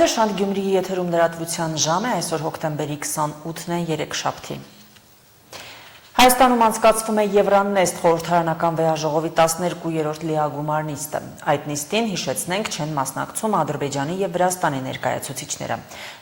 Բարև ձեզ, Շանթ Գյումրիի եթերում լրատվության ժամ է, այսօր հոկտեմբերի 28-ն է, երեքշաբթի։ Հայաստանում անցկացվում է Եվրանեստ խորհրդարանական վեհաժողովի 12-րդ լիագումար նիստը։ Այդ նիստին, հիշեցնենք, չեն մասնակցում Ադրբեջանի և Վրաստանի ներկայացուցիչները։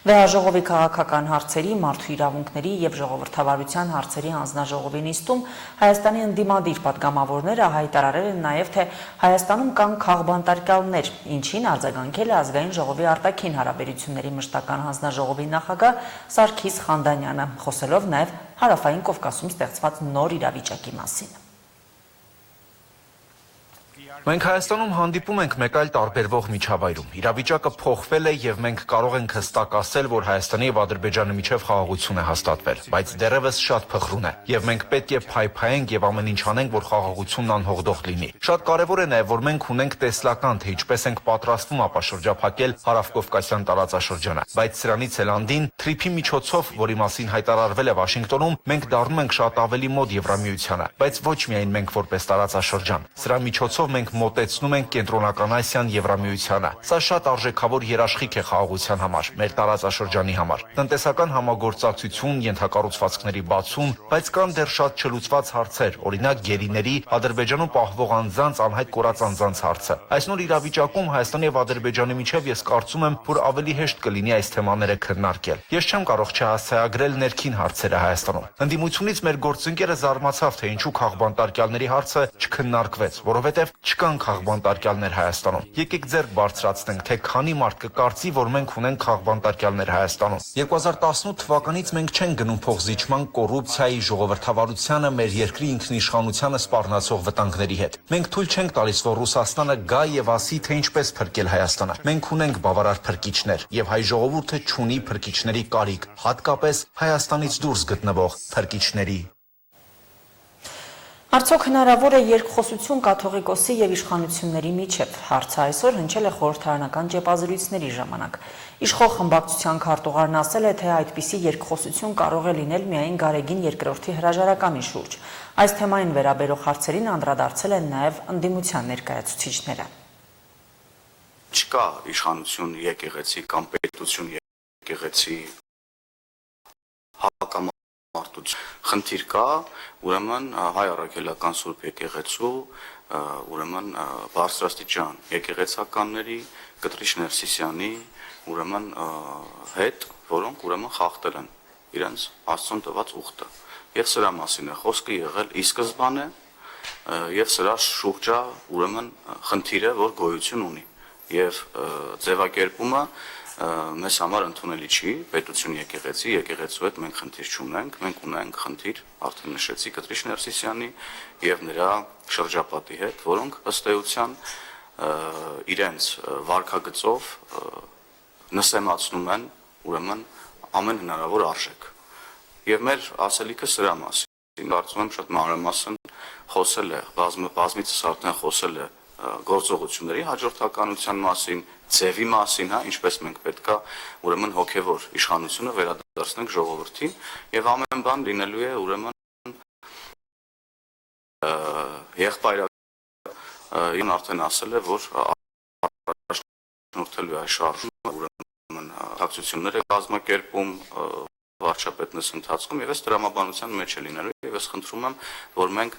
Վեհաժողովի քաղաքական հարցերի, մարդու իրավունքների և ժողովրդավարության հարցերի հանձնաժողովի նիստում Հայաստանի ընդդիմադիր պատգամավորները հայտարարել են նաև, թե Հայաստանում կան քաղբանտարկյալներ, ինչին արձագանքել է Ազգային ժողովի արտաքին հարաբերությունների մշտական հանձնաժողովի նախագահ Սարգիս Խանդանյանը, խոսելով նաև Հարավային Կովկասում ստեղծված նոր իրավիճակի մասին։ Մենք Հայաստանում հանդիպում ենք մեկ այլ տարբերվող միջավայրում։ Իրավիճակը փոխվել է եւ մենք կարող ենք հստակ ասել, որ Հայաստանի եւ Ադրբեջանի միջև խաղաղություն է հաստատվել, բայց դեռևս շատ փխրուն է եւ մենք պետք է փայփայենք եւ ամեն ինչ անենք, որ խաղաղությունն անհողդող լինի։ Շատ կարեւոր է նաեւ, որ մենք ունենք տեսլական, թե ինչպես ենք պատրաստվում ապաշրջափակել Հարավկովկասյան տարածաշրջանը, բայց սրանից էլ անդին թրիփի միջոցով, որի մասին հայտարարվել է Վաշինգտոնում, մենք դառնում ենք շատ ավելի մոտ Եվրամիությանը, բայց ոչ միայն մենք որպես տարածաշրջան։ Սրա միջոցով մենք մոտեցնում ենք Կենտրոնական Ասիան Եվրամիությանը։ Սա շատ արժեքավոր երաշխիք է խաղաղության համար, մեր տարածաշրջանի համար։ Տնտեսական համագործակցություն, ենթակառուցվածքների բացում, բայց կան դեռ շատ չլուծված հարցեր, օրինակ գերիների, Ադրբեջանում պահվող անձանց, անհայտ կորած անձանց հարցը։ Այս նոր իրավիճակում Հայաստանի եւ Ադրբեջանի միջև ես կարծում եմ, որ ավելի հեշտ կլինի այս թեմաները քննարկել։ Ես չեմ կարող չհասցեագրել ներքին հարցերը Հայաստանում։ Ընդդիմությունից մեր գործընկերը զարմացավ, թե ինչու քաղբանտարկյալների հարցը չքննարկվեց, որովհետեւ չկան քաղբանտարկյալներ Հայաստանում։ Եկեք ձեռք բարձրացնենք, թե քանի մարդ կկարծի, որ մենք ունենք քաղբանտարկյալներ Հայաստանում։ 2018 թվականից մենք չենք գնում փոխզիջման, կոռուպցիայի, ժողովրդավարությանը, մեր երկրի ինքնիշխանությանը սպառնացող վտանգների հետ։ Մենք թույլ չենք տալիս, որ Ռուսաստանը գա եւ ասի, թե ինչպես փրկել Հայաստանը։ Մենք ունենք բավարար փրկիչներ, եւ հայ ժողովուրդը չունի փրկիչների կարիք, հատկապես Հայաստանից դուրս գտնվող փրկիչների։ Արդյոք հնարավոր է երկխոսություն կաթողիկոսի եւ իշխանությունների միջև։ Հարցը այսօր հնչել է խորհրդարանական ճեպազրույցների ժամանակ։ Իշխող խմբակցության քարտուղարն ասել է, թե այդպիսի երկխոսություն կարող է լինել միայն Գարեգին II հրաժարականի շուրջ։ Այս թեմային վերաբերող հարցերին անդրադարձել են նաև ընդդիմության ներկայացուցիչները։ Չկա իշխանություն եկեղեցի կամ պետություն եկեղեցի հակամարտություն։ Խնդիր կա, ուրեմն հայ առաքելական Սուրբ եկեղեցու, ուրեմն բարձրաստիճան եկեղեցականների, Կտրիչ Ներսիսյանի, ուրեմն հետ, որոնք ուրեմն խախտել են իրենց Աստծուն տված ուխտը։ Եվ սրա մասին է խոսքը եղել ի սկզբանե, եւ սրա շուրջա ուրեմն խնդիրը, որ գոյություն ունի, եւ ձևակերպումը մեզ համար ընդունելի չի, պետություն եկեղեցի, եկեղեցու հետ մենք խնդիր չունենք, մենք ունենք խնդիր, արդեն նշեցի Կտրիչ Ներսիսյանի եւ նրա շրջապատի հետ, որոնք ըստ էության իրենց վարքագծով նսեմացնում են ուրեմն ամեն հնարավոր արժեք։ Եվ մեր ասելիքը սրա մասին, կարծում եմ շատ մանրամասն խոսել է, բազմիցս արդեն խոսել է գործողությունների հաջորդականության մասին, ձևի մասին, ինչպես մենք պետք է ուրեմն հոգևոր իշխանությունը վերադարձնենք ժողովրդին, եւ ամեն բան լինելու է ուրեմն եղբայրական արդեն ասել է, որ առաջնորդելու է այս շարժումը, ուրեմն ակցիաները կազմակերպում վարչապետնես ընթացքում եւ այս դրամաբանության մեջ է լինելու եւ ես խնդրում եմ, որ մենք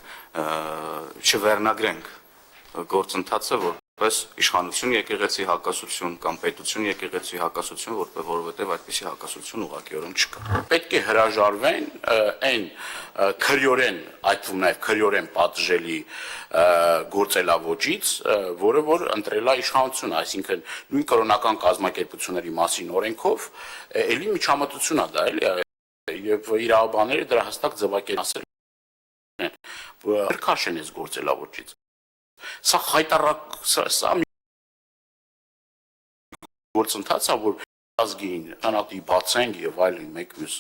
չվերնագրենք գործընթացը որպես իշխանություն եկեղեցի հակասություն կամ պետություն եկեղեցի հակասություն, որովհետև այդպիսի հակասություն ուղղակիորեն չկա։ Պետք է հրաժարվեն այն քրեորեն, այդ թվում նաև քրեորեն պատժելի գործելավոճից, որը որ ընտրել է իշխանությունը, այսինքն նույն կրոնական կազմակերպությունների մասին օրենքով էլի միջամտություն է դա, էլի եւ իրավաբանները դրա հստակ ձևակերպ ասել են, որ քաշեն այս գործելավոճից։ Սա հայտարարակ, սա գործընթաց է, որ ազգին ճանաչի բացենք եւ այլն մեկ մյուս։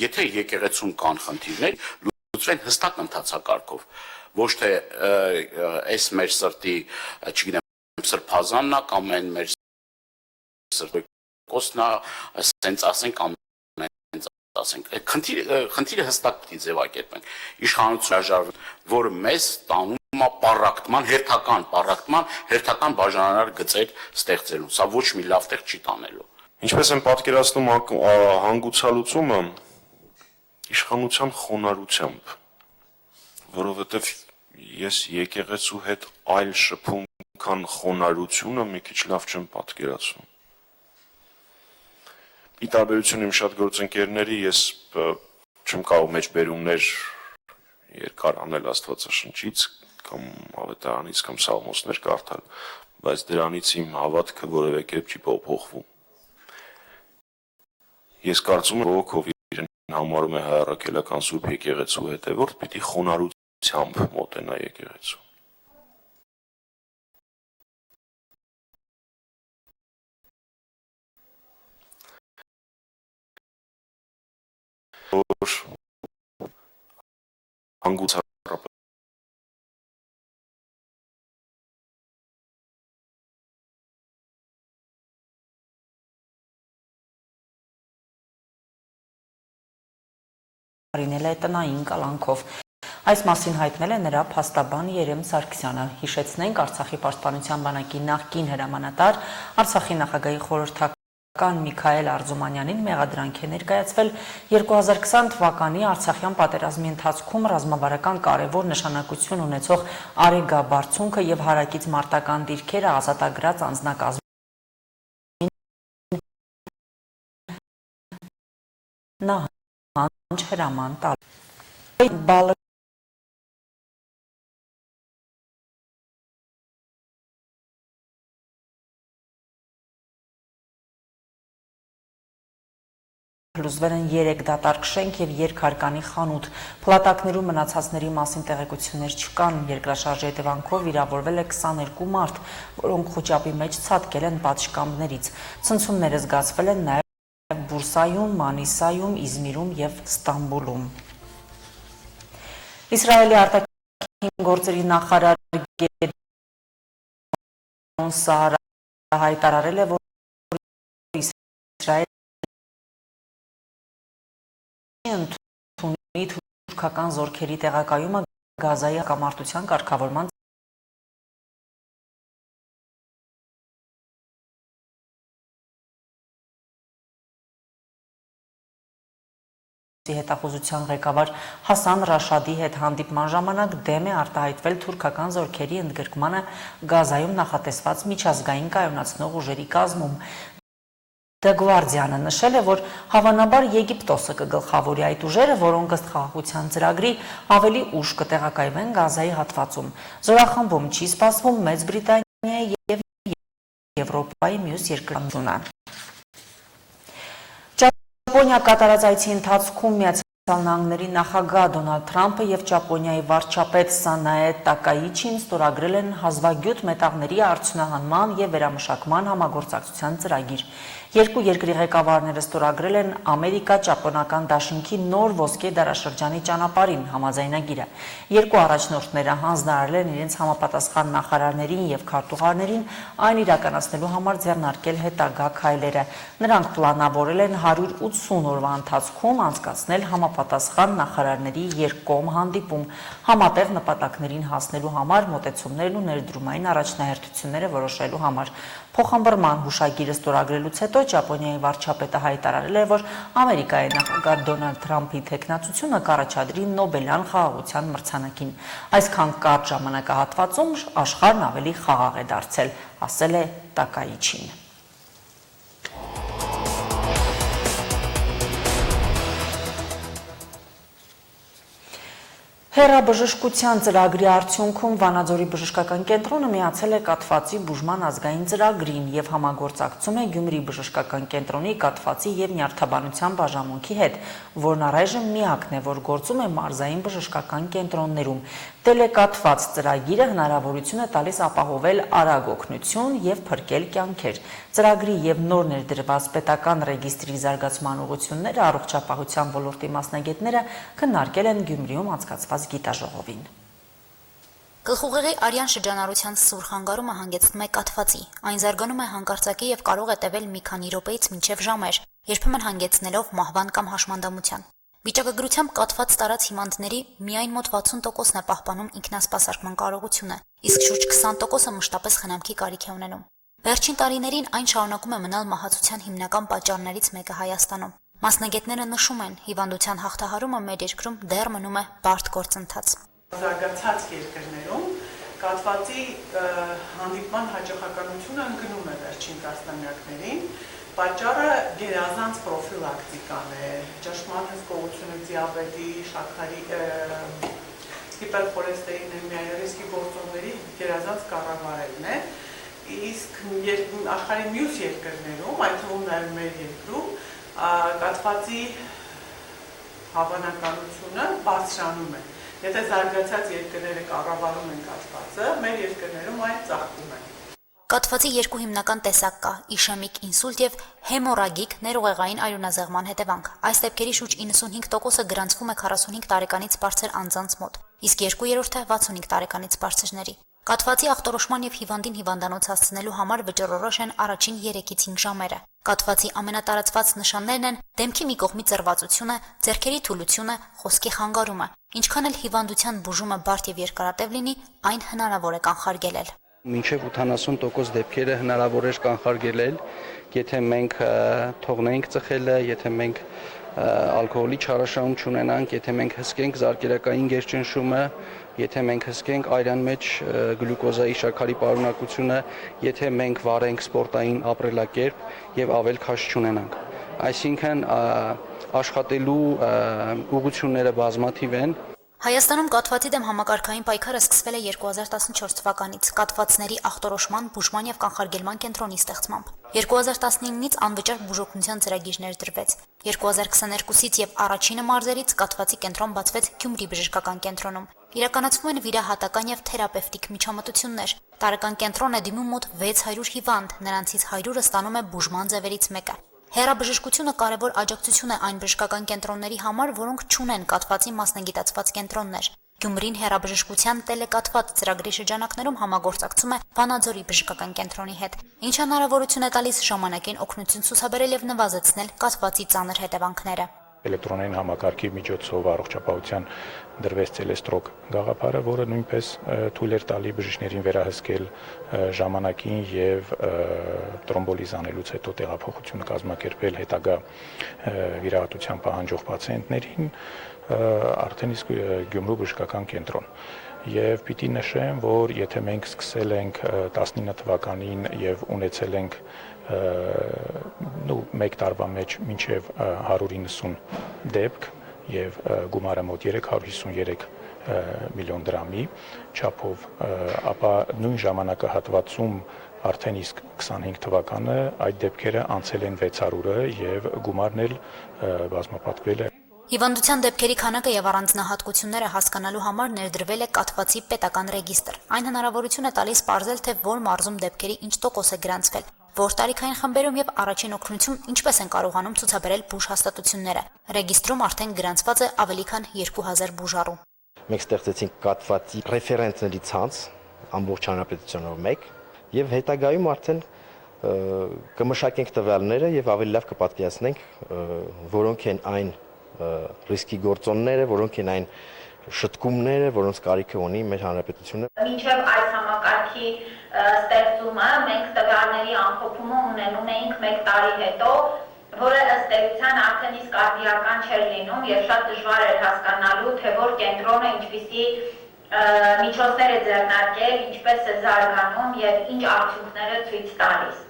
Եթե եկեղեցում կան խնդիրներ, լուծվեն հստակ ընթացակարգով, ոչ թե այս մեր սրտի, չգիտեմ, սրբազանն է կամ այն մեր սրտի կոսնա, ասենց ասենք կամ ասենք, խնդիրը հստակ պիտի ձևակերպենք։ Իշխանությունը հրաժարվում, որը մեզ տանում է պառակտման, հերթական բաժանարար գծեր ստեղծելու։ Սա ոչ մի լավ տեղ չի տանելու։ Ինչպես են պատկերացնում հանգուցալուծումը իշխանության խոնարհությամբ, որովհետև ես եկեղեցու հետ այլ շփում քան խոնարհությունը մի քիչ լավ չեմ պատկերացնում։ Ի տարբերություն իմ շատ գործընկերների ես չեմ կարող մեջբերումներ երկար անել Աստվածաշնչից կամ ավետարանից կամ սաղմոսներ կարդալ, բայց դրանից իմ հավատքը որևէ կերպ չի փոխվում։ Ես կարծում եմ, ով իրեն համարում է հայ առաքելական Սուրբ եկեղեցու հետևորդ, պիտի խոնարհությամբ մոտենա եկեղեցու։ Հանգուցալուծում Արինել է տնային կալանքով։ Այս մասին հայտնել է նրա փաստաբան Երեմ Սարգսյանը։ Հիշեցնենք, Արցախի պաշտպանության բանակի նախկին հրամանատար, Արցախի նախագահի խորհրդական Միքայել Արզումանյանին մեղադրանք է ներկայացվել 2020 թվականի Արցախյան պատերազմի ընթացքում ռազմավարական կարևոր նշանակություն ունեցող Արեգա բարձունքը եւ հարակից մարտական դիրքերը ազատագրած անձնակազմին նահանջ հրաման տալ։ Փլուզվել են 3 դատարկ շենք եւ երկհարկանի խանութ։ Փլատակներում մնացածների մասին տեղեկություններ չկան։ Երկրաշարժի հետևանքով վիրավորվել է 22 մարդ, որոնք խոճապի մեջ ցատկել են պատշգամբներից։ Ցնցումները զգացվել են նաեւ Բուրսայում, Մանիսայում, Իզմիրում եւ Ստամբուլում։ Իսրայելի արտաքին գործերի նախարար Գեդեոն Սահարը հայտարարել է, որ Իսրայելը ընդունի թուրքական զորքերի տեղակայումը Գազայի հակամարտության կարգավորման հետախուզության ղեկավար Հասան Ռաշադի հետ հանդիպման ժամանակ դեմ է արտահայտվել թուրքական զորքերի ընդգրկմանը Գազայում նախատեսված միջազգային կայունացնող ուժերի կազմում։ Դե Գվարդիանը նշել է, որ հավանաբար Եգիպտոսը կգլխավորի այդ ուժերը, որոնք ըստ խաղաղության ծրագրի ավելի ուշ կտեղակայվեն Գազայի հատվածում։ Զորախմբում չի սպասվում Մեծ Բրիտանիայի եւ Եվրոպայի մյուս երկրները։ Ճապոնիա կատարած այցի ընթացքում Միացյալ Նահանգների նախագահ Դոնալդ Թրամփը եւ Ճապոնիայի վարչապետ Սանաե Տակաիչին ստորագրել են հազվագյուտ մետաղների արդյունահանման եւ վերամշակման համագործակցության ծրագիր։ Երկու երկրի ղեկավարները ստորագրել են Ամերիկա-ճապոնական դաշինքի նոր ոսկե դարաշրջանի ճանապարհին համաձայնագիրը։ Երկու առաջնորդները հանձնարարել են իրենց համապատասխան նախարարներին եւ քարտուղարներին այն իրականացնելու համար ձեռնարկել հետագա քայլերը։ Նրանք պլանավորել են 180 օրվա ընթացքում անցկացնել համապատասխան նախարարների երկկողմ հանդիպում, համատեղ նպատակներին հասնելու համար մոտեցումներն ու ներդրումային առաջնահերթությունները որոշելու համար։ Փոխհմբռնման հուշագիրը ստորագրելուց հետո Ճապոնիայի վարչապետը հայտարարել է, որ Ամերիկայի նախագահ Դոնալդ Թրամփի թեկնածությունը կառաջադրի Նոբելյան խաղաղության մրցանակին։ Այսքան կարճ ժամանակահատվածում աշխարհն ավելի խաղաղ է դարձել, ասել է Տակաիչին։ Հեռաբժշկության ծրագրի արդյունքում Վանաձորի բժշկական կենտրոնը միացել է կաթվածի բուժման ազգային ծրագրին եւ համագործակցում է Գյումրի բժշկական կենտրոնի կաթվածի եւ նյարդաբանության բաժանմունքի հետ, որն առայժմ միակն է, որ գործում է մարզային բժշկական կենտրոններում։ Տելեկաթված ծրագիրը հնարավորություն է տալիս ապահովել արագ օգնություն եւ փրկել կյանքեր։ Ծրագրի եւ նոր ներդրված պետական ռեգիստրի զարգացման ուղղությունները առողջապահության ոլորտի մասնագետները քննարկել են Գյումրիում անցկացված գիտաժողովին։ Գլխուղեղի արյան շրջանառության սուր խանգարումը հանգեցնում է կաթվածի։ Այն զարգանում է հանկարծակի եւ կարող է տևել մի քանի րոպեից մինչեւ ժամեր, երբեմն հանգեցնելով մահվան կամ հաշմանդամության։ Վիճակագրությամբ կաթված տարած հիվանդների միայն մոտ 60%-ն է պահպանում ինքնասպասարկման կարողությունը, իսկ շուրջ 20%-ը մշտապես խնամքի կարիք է ունենում։ Վերջին տարիներին այն շարունակում է մնալ մահացության հիմնական պատճառներից մեկը Հայաստանում։ Մասնագետները նշում են, հիվանդության հաղթահարումը մեր երկրում դեռ մնում է բարդ գործընթաց։ Զարգացած երկրներում կաթվածի հանդիպման հաճախականությունը ընկնում է վերջին տասնամյակներին։ Պատճառը գերազանց պրոֆիլակտիկան է, ճնշման հսկողությունը, դիաբետի, շաքարի, հիպերխոլեստերինեմիայի ռիսկի գործոնների գերազանց կառավարելն է։ Իսկ աշխարհի մյուս երկրներում, այդ թվում նաև մեր երկրում, կաթվածի հավանականությունը բարձրանում է։ Եթե զարգացած երկրները կառավարում են կաթվածը, մեր երկրներում այն ծաղկում է։ Կաթվածի երկու հիմնական տեսակ կա՝ իշեմիկ ինսուլտ եւ հեմորագիկ ներուղեղային արյունազեղման հետևանք։ Այս դեպքերի շուրջ 95%-ը գրանցվում է 45 տարեկանից բարձր անձանց մոտ, իսկ 2/3-ը 65 տարեկանից բարձրների։ Կաթվածի ախտորոշման եւ հիվանդին հիվանդանոց հասցնելու համար վճռորոշ են առաջին 3-ից 5 ժամերը։ Կաթվածի ամենատարածված նշաններն են դեմքի մի կողմի ծրվածությունը, ձեռքերի թուլությունը, խոսքի խանգարումը։ Ինչքան էլ հիվանդության բուժումը բարդ եւ երկարատև լինի, այն հնարավոր է կանխարգելել։ Մինչև 80% դեպքերը հնարավոր է կանխարգելել, եթե մենք թողնենք ծխելը, եթե մենք ալկոհոլի չարաշահում չունենանք, եթե մենք հսկենք զարկերակային գերճնշումը, եթե մենք հսկենք այրան մեջ գլյուկոզայի շաքարի պարունակությունը, եթե մենք վարենք սպորտային ապրելակերպ եւ ավել քաշ չունենանք։ Այսինքն աշխատելու ուղղությունները բազմաթիվ են։ Հայաստանում կաթվածի դեմ համակարգային պայքարը սկսվել է 2014 թվականից կաթվածների ախտորոշման, բուժման եւ կանխարգելման կենտրոնի ստեղծմամբ։ 2019-ից անվճար բուժօգնության ծրագիրներ դրվեց։ 2022-ից եւ առաջինը մարզերից կաթվածի կենտրոն բացվեց Գյումրի բժշկական կենտրոնում։ Իրականացվում են վիրահատական եւ թերապևտիկ միջամտություններ։ Տարեկան կենտրոն է դիմում մոտ 600 հիվանդ, նրանցից 100-ը ստանում է բուժման ձևերից մեկը։ Հեռաբժշկությունը կարևոր աջակցություն է այն բժշկական կենտրոնների համար, որոնք չունեն կաթվածի մասնագիտացված կենտրոններ։ Գյումրին հեռաբժշկության տելեկաթված ծրագրի շրջանակներում համագործակցում է Վանաձորի բժշկական կենտրոնի հետ, ինչը հնարավորություն է տալիս ժամանակին օգնություն ցուցաբերել եւ նվազեցնել կաթվածի ծանր հետևանքները։ Էլեկտրոնային համակարգի միջոցով առողջապահության դրվեց Celestroc գաղափարը, որը նույնպես թույլ էր տալի բժիշկներին վերահսկել ժամանակին եւ տրոմբոլիզ անելուց հետո տեղափոխություն կազմակերպել հետագա վիրահատության պահանջող պացիենտներին արդեն իսկ Գյումրու բժշկական կենտրոն։ Եվ պիտի նշեմ, որ եթե մենք սկսել ենք 19 թվականին եւ ունեցել ենք մեկ տարվա մեջ մինչև 190 դեպք եւ գումարը մոտ 353 միլիոն դրամի չափով, ապա նույն ժամանակահատվածում արդեն իսկ 25 թվականը այդ դեպքերը անցել են 600-ը եւ գումարն էլ բազմապատկվել է։ Հիվանդության դեպքերի քանակը եւ առանձնահատկությունները հասկանալու համար ներդրվել է կաթվածի պետական ռեգիստր։ Այն հնարավորություն է տալիս պարզել, թե որ մարզում դեպքերի ինչ տոկոս է գրանցվել, որ տարիքային խմբերում եւ առաջին օգնություն ինչպես են կարողանում ցուցաբերել բուժ հաստատությունները։ Ռեգիստրում արդեն գրանցված է ավելի քան 2000 բուժառու։ Մենք ստեղծեցինք կաթվածի ռեֆերենտների ցանց ամբողջ հանրապետությունով մեկ եւ հետագայում արդեն կմշակենք տվյալները եւ ավելի լավ կպատկերացնենք որոնք են այն ռիսկի գործոնները, որոնք են այն շտկումները, որոնց կարիքը ունի մեր հանրապետությունը։ Մինչև այս համակարգի ստեղծումը մենք տվյալների ամփոփումը ունենում էինք 1 տարի հետո, որը ըստ էության արդեն իսկ արդիական չէր լինում եւ շատ դժվար էր հասկանալու, թե որ կենտրոնը ինչպիսի միջոցներ է ձեռնարկել, ինչպես է զարգանում եւ ինչ արդյունքներ է ցույց տալիս։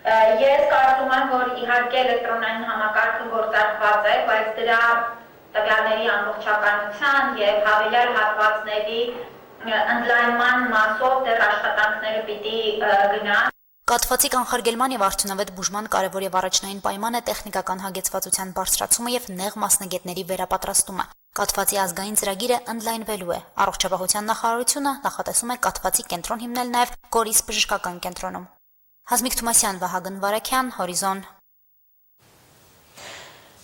Ես կարծում եմ, որ իհարկե էլեկտրոնային համակարգը գործարկված է, բայց դրա տվյալների ամբողջականության եւ հավելյալ հատվածների ընդլայնման մասով դեռ աշխատանքները պիտի գնան։ Կաթվածի կանխարգելման եւ արդյունավետ բուժման կարևոր եւ առաջնային պայման է տեխնիկական հագեցվածության բարձրացումը եւ նեղ մասնագետների վերապատրաստումը։ Կաթվածի ազգային ծրագիրը ընդլայնվելու է։ Առողջապահության նախարարությունը նախատեսում է կաթվածի կենտրոն հիմնել նաեւ Գորիս բժշկական կենտրոնում։ Հասմիկ Թումասյան, Վահագն Վարակյան, Հորիզոն։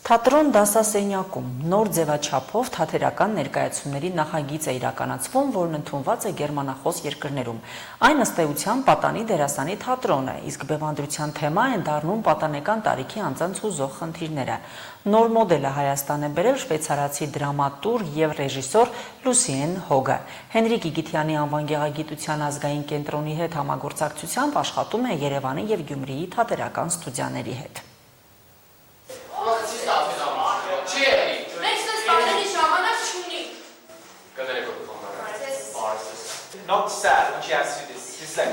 Թատրոն դասասենյակում նոր ձևաչափով թատերական ներկայացումների նախագիծ է իրականացվում, որն ընդունված է գերմանախոս երկրներում։ Այն ըստ էության պատանի դերասանի թատրոն է, իսկ բեմադրության թեմա են դառնում պատանեկան տարիքի անձանց հուզող խնդիրները։ Նոր մոդելը Հայաստան է բերել շվեյցարացի դրամատուրգ եւ ռեժիսոր Լուսիեն Հոգը։ Հենրիկ Իգիթյանի անվան գեղագիտության ազգային կենտրոնի հետ համագործակցությամբ աշխատում է Երևանի եւ Գյումրիի թատերական ստուդիաների հետ։ Not sad when she asks you this. It's like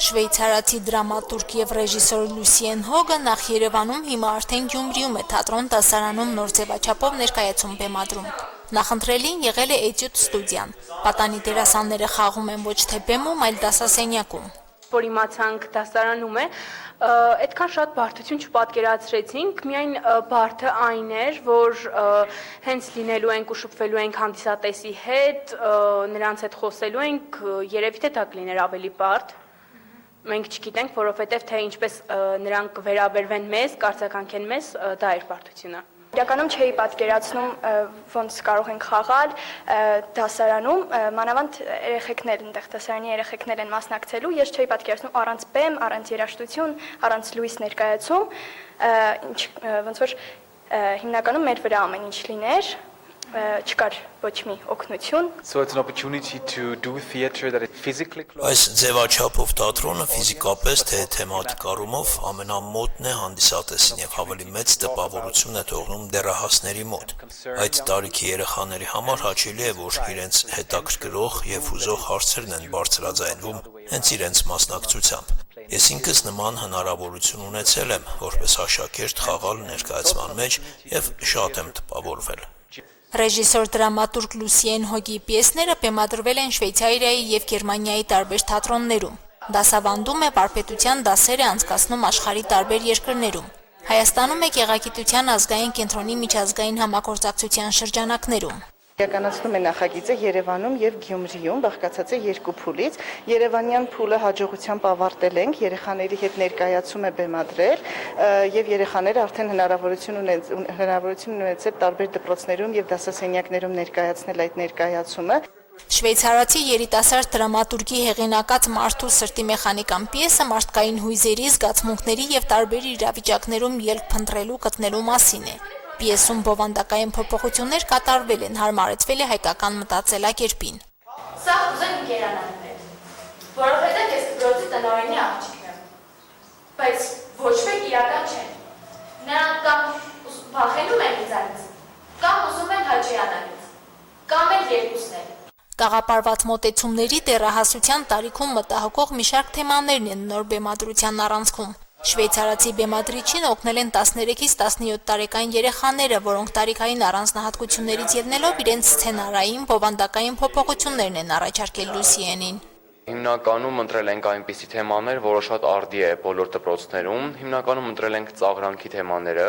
Շվեյցարացի դրամատուրգ եւ ռեժիսոր Լուսիեն Հոգը նախ Երևանում, հիմա արդեն Գյումրիում է թատրոն դասարանում նոր ձևաչափով ներկայացում բեմադրում։ Նախընտրելին եղել է Էտյուդ ստուդիան։ Պատանի դերասանները խաղում են ոչ թե բեմում, այլ դասասենյակում։ Որ իմացանք դասարանում է, այդքան շատ բարդություն չպատկերացրեցինք, միայն բարդը այն էր, որ հենց լինելու ենք ու շփվելու ենք հանդիսատեսի հետ, նրանց հետ խոսելու ենք, երևի թե դա կլիներ ավելի բարդ։ Մենք չգիտենք, որովհետև թե ինչպես նրանք վերաբերվեն մեզ, կարծականքեն մեզ, դա էր բարդությունը։ Իրականում չէի պատկերացնում, ոնց կարող ենք խաղալ դասարանում, մանավանդ երեխեքներ, այնտեղ դասարանի երեխեքներ են մասնակցելու, ես չէի պատկերացնում առանց բեմ, առանց երաժշտություն, առանց լույս ներկայացում, ոնց որ հիմնականում մեր վրա ամեն ինչ լիներ, չկար ոչ մի օգնություն։ So it's an opportunity to do theatre that is physically close. Այս ձևաչափով թատրոնը ֆիզիկապես թե թեմատիկ առումով ամենամոտն է հանդիսատեսին եւ ավելի մեծ տպավորություն է թողնում դեռահասների մոտ։ Այդ տարիքի երեխաների համար հաճելի է, որ իրենց հետաքրքրող եւ հուզող հարցերն են բարձրաձայնվում հենց իրենց մասնակցությամբ։ Ես ինքս նման հնարավորություն ունեցել եմ որպես աշակերտ խաղալ ներկայացման մեջ եւ շատ եմ տպավորվել։ Ռեժիսոր դրամատուրգ Լուսիեն Հոգի պիեսները բեմադրվել են Շվեյցարիայի եւ Գերմանիայի տարբեր թատրոններում։ Դասավանդում է վարպետության դասեր է անցկացնում աշխարհի տարբեր երկրներում։ Հայաստանում է Գեղագիտության ազգային կենտրոնի միջազգային համագործակցության շրջանակներում։ Իրականացնում է նախագիծը Երևանում եւ Գյումրիում, բաղկացած է երկու փուլից։ Երևանյան փուլը հաջողությամբ ավարտել ենք, երեխաների հետ ներկայացում է բեմադրել եւ երեխաները արդեն հնարավորություն ունեցել տարբեր դպրոցներում եւ դասասենյակներում ներկայացնել այդ ներկայացումը։ Շվեյցարացի երիտասարդ դրամատուրգի հեղինակած Մարդու սրտի մեխանիկան պիեսը մարդկային հույզերի, զգացմունքների եւ տարբեր իրավիճակներում ելք փնտրելու գտնելու մասին է։ Պիեսում բովանդակային փոփոխություններ կատարվել են, հարմարեցվել է հայկական մտածելակերպին։ Սա ուզեմ գերանալու հետ, որովհետև ես դրոցի տնօրենի աղջիկն եմ, բայց ոչ մեկ իրական չեն։ Նրանք կամ վախենում են ինձանից, կամ ուզում են հաճիանալից, կամ էլ երկուսն են։ Կաղապարված մոտեցումների դեռահասության տարիքում մտահոգող մի շարք թեմաներն են նոր բեմադրության առանցքում։ Շվեյցարացի բեմադրիչին օգնել են 13-ից 17 տարեկան երեխաները, որոնք տարիքային առանձնահատկություններից ելնելով իրենց սցենարային, բովանդակային փոփոխություններն են առաջարկել Լուսիենին։ Հիմնականում ընտրել ենք այնպիսի թեմաներ, որը շատ արդի է բոլոր դպրոցներում։ Հիմնականում ընտրել ենք ծաղրանքի թեմաները,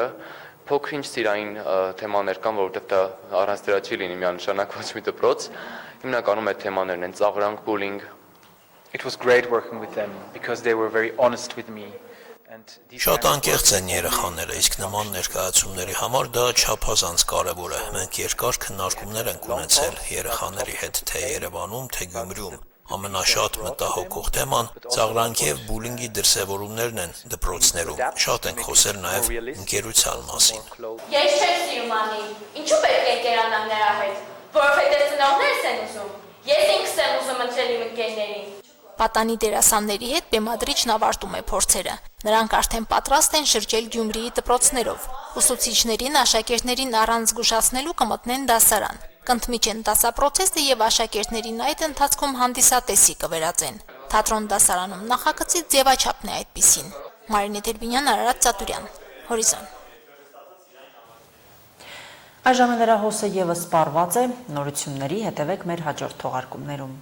փոքր-ինչ սիրային թեմաներ կան, որովհետև դա առանց դրա չի լինի միանշանակ ոչ մի դպրոց։ Հիմնականում այդ թեմաներն են ծաղրանք, բուլինգ։ It was great working with them because they were very honest with me. Շատ անկեղծ են երեխաները, իսկ նման ներկայացումների համար դա չափազանց կարևոր է։ Մենք երկար քննարկումներ ենք ունեցել երեխաների հետ թե Երևանում, թե Գյումրիում։ Ամենաշատ մտահոգող թեման ծաղրանքի եւ բուլինգի դրսևորումներն են դպրոցներում։ Շատ ենք խոսել նաեւ ընկերության մասին։ Ես չեմ սիրում անի, ինչու պետք է ընկերանամ նրա հետ, որովհետև ծնողներս են ուզում։ Ես ինքս եմ ուզում ընտրել իմ ընկերներին։ Պատանի դերասանների հետ բեմադրիչն ավարտում է փորձերը։ Նրանք արդեն պատրաստ են շրջել Գյումրիի դպրոցներով։ Ուսուցիչներին, աշակերտներին առանց զգուշացնելու կմտնեն դասարան։ Կընդմիջեն դասապրոցեսը եւ աշակերտներին այդ ընթացքում հանդիսատեսի կվերածեն։ Թատրոն դասարանում նախագծի ձևաչափն է այդպիսին։ Մարինե Տերբինյան, Արարատ Ծատուրյան, Հորիզոն։ Այժմ նրա հոսը եւս սպառված է, նորությունների հետևեք մեր հաջորդ թողարկումներում։